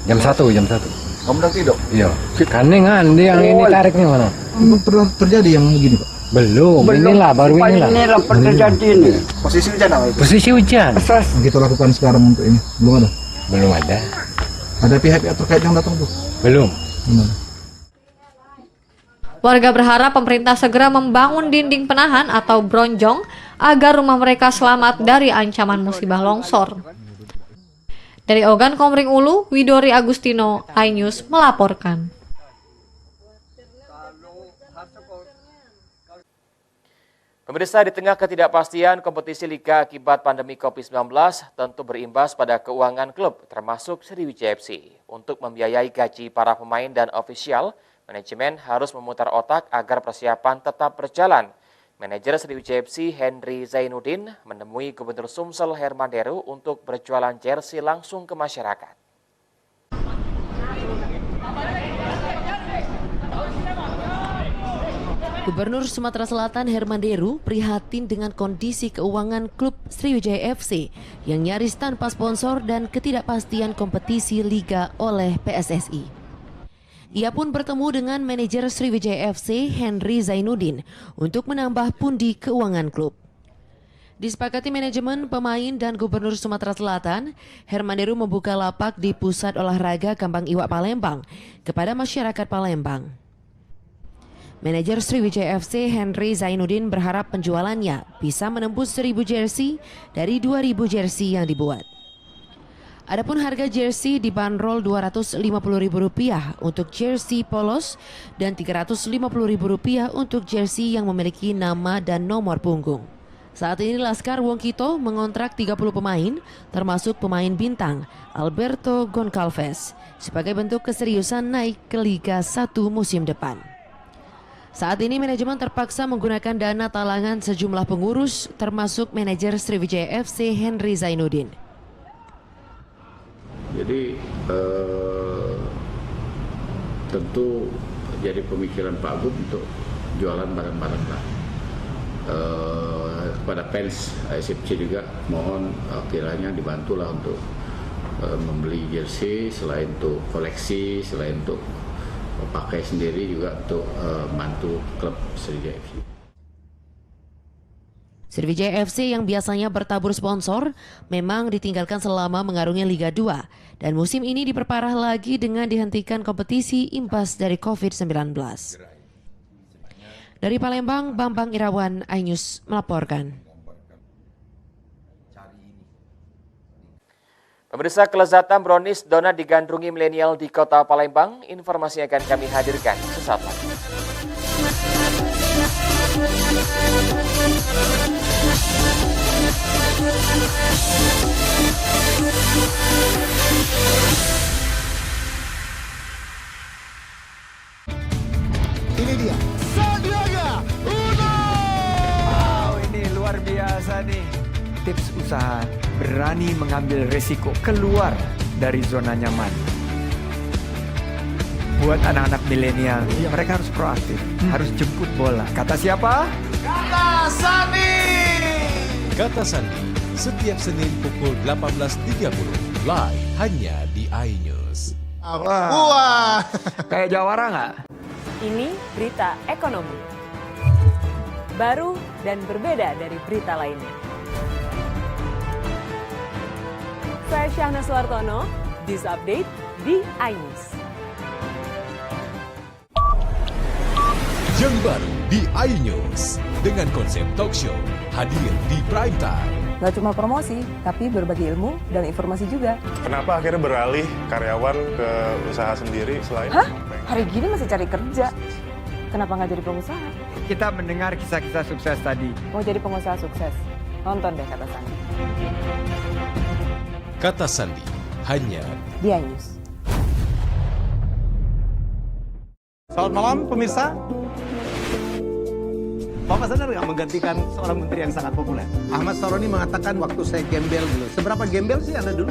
Jam 1. Kamu udah tidur? Iya. Kanengan dia yang ini tariknya mana? Pernah terjadi yang begini, Pak? Belum. Inilah baru inilah. Inilah terjadi ini. Posisi hujan apa? Posisi hujan. Yang kita lakukan sekarang untuk ini belum ada. Belum ada. Ada pihak-pihak terkait yang datang tuh? Belum. Warga berharap pemerintah segera membangun dinding penahan atau bronjong agar rumah mereka selamat dari ancaman musibah longsor. Dari Ogan Komering Ulu, Widori Agustino, iNews melaporkan. Pemirsa, di tengah ketidakpastian kompetisi Liga akibat pandemi COVID-19 tentu berimbas pada keuangan klub, termasuk Sriwijaya FC. Untuk membiayai gaji para pemain dan ofisial, manajemen harus memutar otak agar persiapan tetap berjalan. Manajer Sriwijaya FC Henry Zainuddin menemui Gubernur Sumsel Herman Deru untuk berjualan jersey langsung ke masyarakat. Gubernur Sumatera Selatan Herman Deru prihatin dengan kondisi keuangan klub Sriwijaya FC yang nyaris tanpa sponsor dan ketidakpastian kompetisi liga oleh PSSI. Ia pun bertemu dengan manajer Sriwijaya FC Henry Zainuddin untuk menambah pundi keuangan klub. Disepakati manajemen, pemain, dan Gubernur Sumatera Selatan, Herman Deru membuka lapak di Pusat Olahraga Kambang Iwak Palembang kepada masyarakat Palembang. Manajer Sriwijaya FC Henry Zainuddin berharap penjualannya bisa menembus 1.000 jersey dari 2.000 jersey yang dibuat. Adapun harga jersey dibanderol Rp250.000 untuk jersey polos dan Rp350.000 untuk jersey yang memiliki nama dan nomor punggung. Saat ini Laskar Wongkito mengontrak 30 pemain, termasuk pemain bintang Alberto Goncalves, sebagai bentuk keseriusan naik ke Liga 1 musim depan. Saat ini manajemen terpaksa menggunakan dana talangan sejumlah pengurus, termasuk manajer Sriwijaya FC Henry Zainuddin. Jadi tentu jadi pemikiran Pak Gub untuk jualan barang-barang lah. Kepada fans SFC juga mohon kiranya dibantulah untuk membeli jersey, selain untuk koleksi, selain untuk pakai sendiri juga untuk bantu klub Sriwijaya FC. Sriwijaya FC yang biasanya bertabur sponsor memang ditinggalkan selama mengarungi Liga 2 dan musim ini diperparah lagi dengan dihentikan kompetisi imbas dari COVID-19. Dari Palembang, Bambang Irawan, iNews melaporkan. Pemirsa, kelezatan brownies donat digandrungi milenial di kota Palembang. Informasi akan kami hadirkan sesaat lagi. Ini dia Sandiaga Uno. Wow, ini luar biasa nih. Tips usaha, berani mengambil resiko, keluar dari zona nyaman. Buat anak-anak milenial, mereka harus proaktif, harus jemput bola. Kata siapa? Kata Sandi. Kata Sandi, setiap Senin pukul 18.30, live hanya di iNews. Wah, kayak Jawara nggak? Ini berita ekonomi. Baru dan berbeda dari berita lainnya. Saya Syahna Suartono, This Update di iNews. Yang baru di iNews dengan konsep talk show hadir di prime time. Gak cuma promosi, tapi berbagi ilmu dan informasi juga. Kenapa akhirnya beralih karyawan ke usaha sendiri selain? Hah? Hari gini masih cari kerja. Kenapa nggak jadi pengusaha? Kita mendengar kisah-kisah sukses tadi. Mau jadi pengusaha sukses? Nonton deh Kata Sandi. Kata Sandi, hanya di iNews. Selamat malam pemirsa. Bapak sadar nggak menggantikan seorang menteri yang sangat populer? Ahmad Saroni mengatakan waktu saya gembel dulu. Seberapa gembel sih Anda dulu?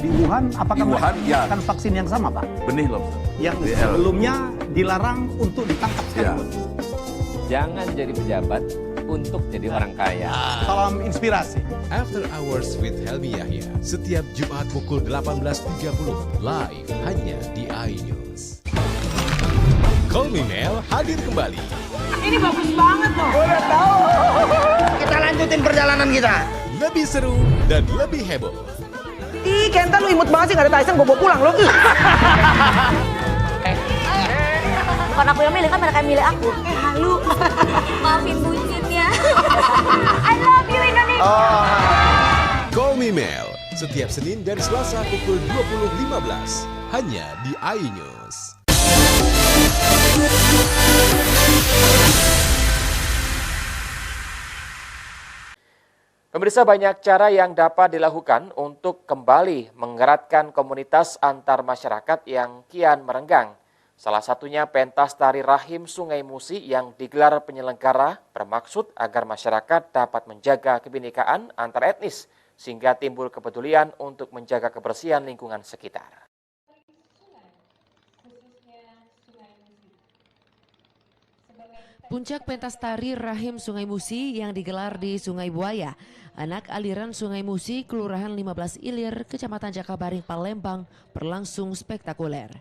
Di Wuhan, apakah menggunakan vaksin yang sama, Pak? Benih loh. Yang sebelumnya dilarang untuk ditangkap sekarang. Jangan jadi pejabat untuk jadi orang kaya. Salam inspirasi. After Hours with Helmi Yahya, setiap Jumat pukul 18.30, live hanya di iNews. Call Me Mel hadir kembali. Ini bagus banget loh. Udah tahu. Kita lanjutin perjalanan kita. Lebih seru dan lebih heboh. Ih, Kenta lu imut banget sih, gak ada Tyson, gue bawa pulang lo. Bukan aku yang milih, kan mereka yang milih aku. Halu. Maafin bucinnya. I love you Indonesia. Call Me Mel, setiap Senin dan Selasa pukul 20.15, hanya di iNews. Pemirsa, banyak cara yang dapat dilakukan untuk kembali mengeratkan komunitas antar masyarakat yang kian merenggang. Salah satunya pentas tari Rahim Sungai Musi yang digelar penyelenggara bermaksud agar masyarakat dapat menjaga kebinekaan antar etnis sehingga timbul kepedulian untuk menjaga kebersihan lingkungan sekitar. Puncak pentas tari Rahim Sungai Musi yang digelar di Sungai Buaya, anak aliran Sungai Musi, Kelurahan 15 Ilir, Kecamatan Jakabaring, Palembang, berlangsung spektakuler.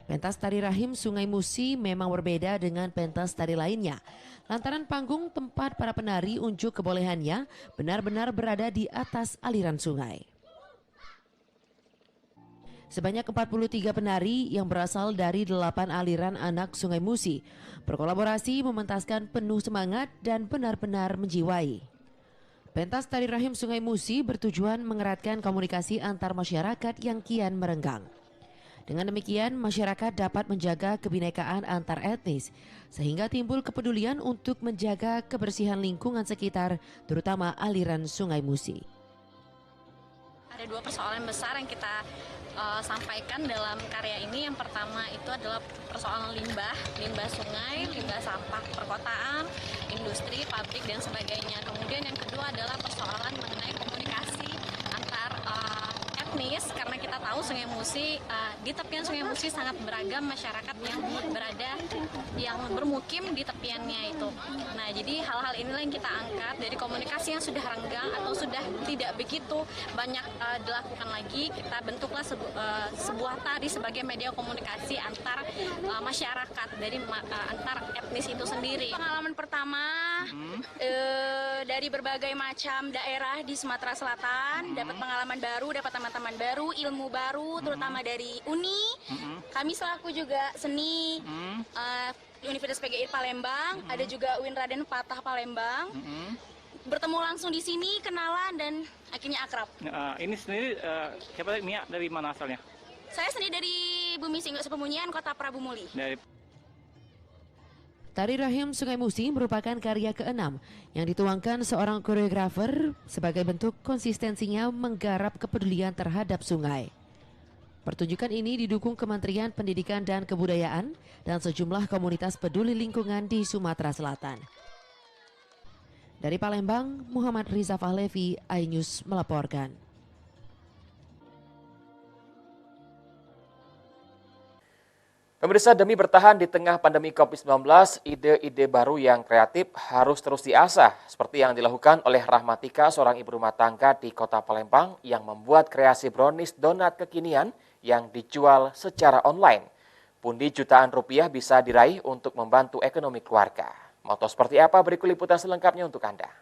Pentas tari Rahim Sungai Musi memang berbeda dengan pentas tari lainnya, lantaran panggung tempat para penari unjuk kebolehannya benar-benar berada di atas aliran sungai. Sebanyak 43 penari yang berasal dari 8 aliran anak Sungai Musi berkolaborasi mementaskan penuh semangat dan benar-benar menjiwai. Pentas tari Rahim Sungai Musi bertujuan mengeratkan komunikasi antar masyarakat yang kian merenggang. Dengan demikian, masyarakat dapat menjaga kebinekaan antar etnis sehingga timbul kepedulian untuk menjaga kebersihan lingkungan sekitar, terutama aliran Sungai Musi. Ada dua persoalan besar yang kita sampaikan dalam karya ini. Yang pertama itu adalah persoalan limbah sungai, limbah sampah perkotaan, industri, pabrik dan sebagainya. Kemudian yang kedua adalah persoalan mengenai komunikasi antar etnis, karena kita tahu Sungai Musi, di tepian Sungai Musi sangat beragam masyarakat yang bermukim di tepiannya itu. Nah, jadi hal-hal inilah yang kita angkat dari komunikasi yang sudah renggang atau sudah tidak begitu banyak dilakukan lagi. Kita bentuklah sebuah tari sebagai media komunikasi antar masyarakat dari antar etnis itu sendiri. Pengalaman pertama dari berbagai macam daerah di Sumatera Selatan, dapat pengalaman baru, dapat teman-teman baru, ilmu baru, terutama dari UNI. Kami selaku juga seni Universitas PGI Palembang, ada juga UIN Raden Fatah Palembang. Bertemu langsung di sini, kenalan dan akhirnya akrab. Ini sendiri siapa Mia, dari mana asalnya? Saya sendiri dari Bumi Singgok Sepemunyian, Kota Prabu Muli. Tari Rahim Sungai Musi merupakan karya ke-6 yang dituangkan seorang koreografer sebagai bentuk konsistensinya menggarap kepedulian terhadap sungai. Pertunjukan ini didukung Kementerian Pendidikan dan Kebudayaan dan sejumlah komunitas peduli lingkungan di Sumatera Selatan. Dari Palembang, Muhammad Riza Fahlevi, iNews melaporkan. Pemirsa, demi bertahan di tengah pandemi COVID-19, ide-ide baru yang kreatif harus terus diasah, seperti yang dilakukan oleh Rahmatika, seorang ibu rumah tangga di Kota Palembang yang membuat kreasi brownies donat kekinian yang dijual secara online. Pundi jutaan rupiah bisa diraih untuk membantu ekonomi keluarga. Moto seperti apa? Berikut liputan selengkapnya untuk Anda.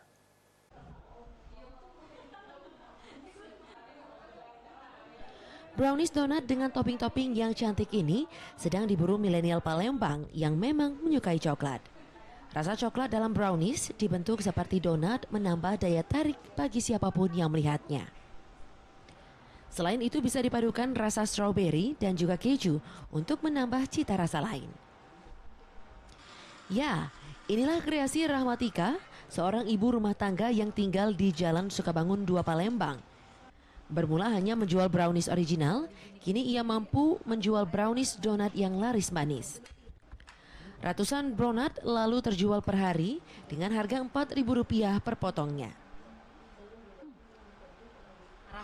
Brownies donat dengan topping-topping yang cantik ini sedang diburu milenial Palembang yang memang menyukai coklat. Rasa coklat dalam brownies dibentuk seperti donat menambah daya tarik bagi siapapun yang melihatnya. Selain itu bisa dipadukan rasa strawberry dan juga keju untuk menambah cita rasa lain. Ya, inilah kreasi Rahmatika, seorang ibu rumah tangga yang tinggal di Jalan Sukabangun 2 Palembang. Bermula hanya menjual brownies original, kini ia mampu menjual brownies donat yang laris manis. Ratusan donat lalu terjual per hari dengan harga Rp4.000 per potongnya.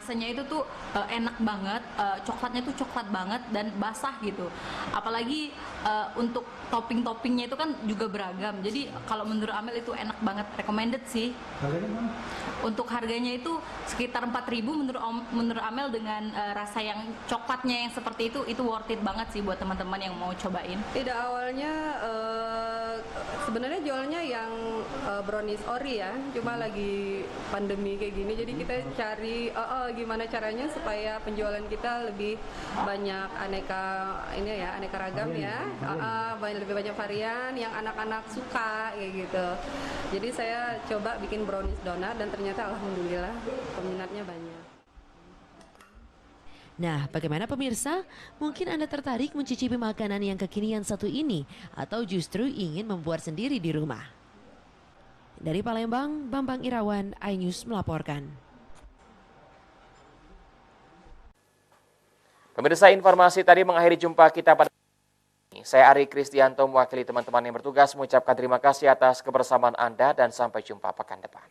rasanya itu tuh enak banget, coklatnya tuh coklat banget dan basah gitu. Apalagi untuk topping-toppingnya itu kan juga beragam. Jadi kalau menurut Amel itu enak banget, recommended sih. Untuk harganya itu sekitar 4.000 menurut Amel dengan rasa yang coklatnya yang seperti itu worth it banget sih buat teman-teman yang mau cobain. Tidak, awalnya sebenarnya jualnya yang brownies Ori ya, cuma lagi pandemi kayak gini, jadi kita cari gimana caranya supaya penjualan kita lebih banyak aneka ragam ya, lebih banyak varian yang anak-anak suka kayak gitu. Jadi saya coba bikin brownies donat dan ternyata alhamdulillah peminatnya banyak. Nah, bagaimana pemirsa? Mungkin Anda tertarik mencicipi makanan yang kekinian satu ini atau justru ingin membuat sendiri di rumah? Dari Palembang, Bambang Irawan, iNews melaporkan. Pemirsa, informasi tadi mengakhiri jumpa kita pada ini. Saya Ari Kristianto mewakili teman-teman yang bertugas mengucapkan terima kasih atas kebersamaan Anda dan sampai jumpa pekan depan.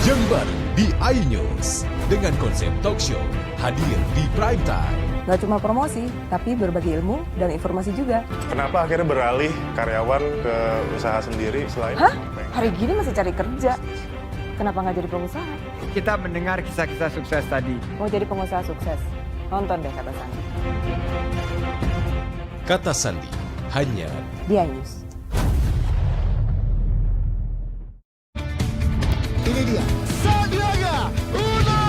Jember di iNews dengan konsep talk show hadir di prime time. Gak cuma promosi, tapi berbagi ilmu dan informasi juga. Kenapa akhirnya beralih karyawan ke usaha sendiri selain? Hah? Hari gini masih cari kerja. Kenapa nggak jadi pengusaha? Kita mendengar kisah-kisah sukses tadi. Mau jadi pengusaha sukses? Nonton deh Kata Sandi. Kata Sandi hanya di iNews. Ini dia, Sandiaga Uno.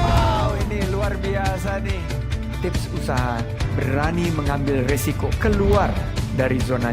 Wow, ini luar biasa nih. Tips usaha, berani mengambil resiko, keluar dari zona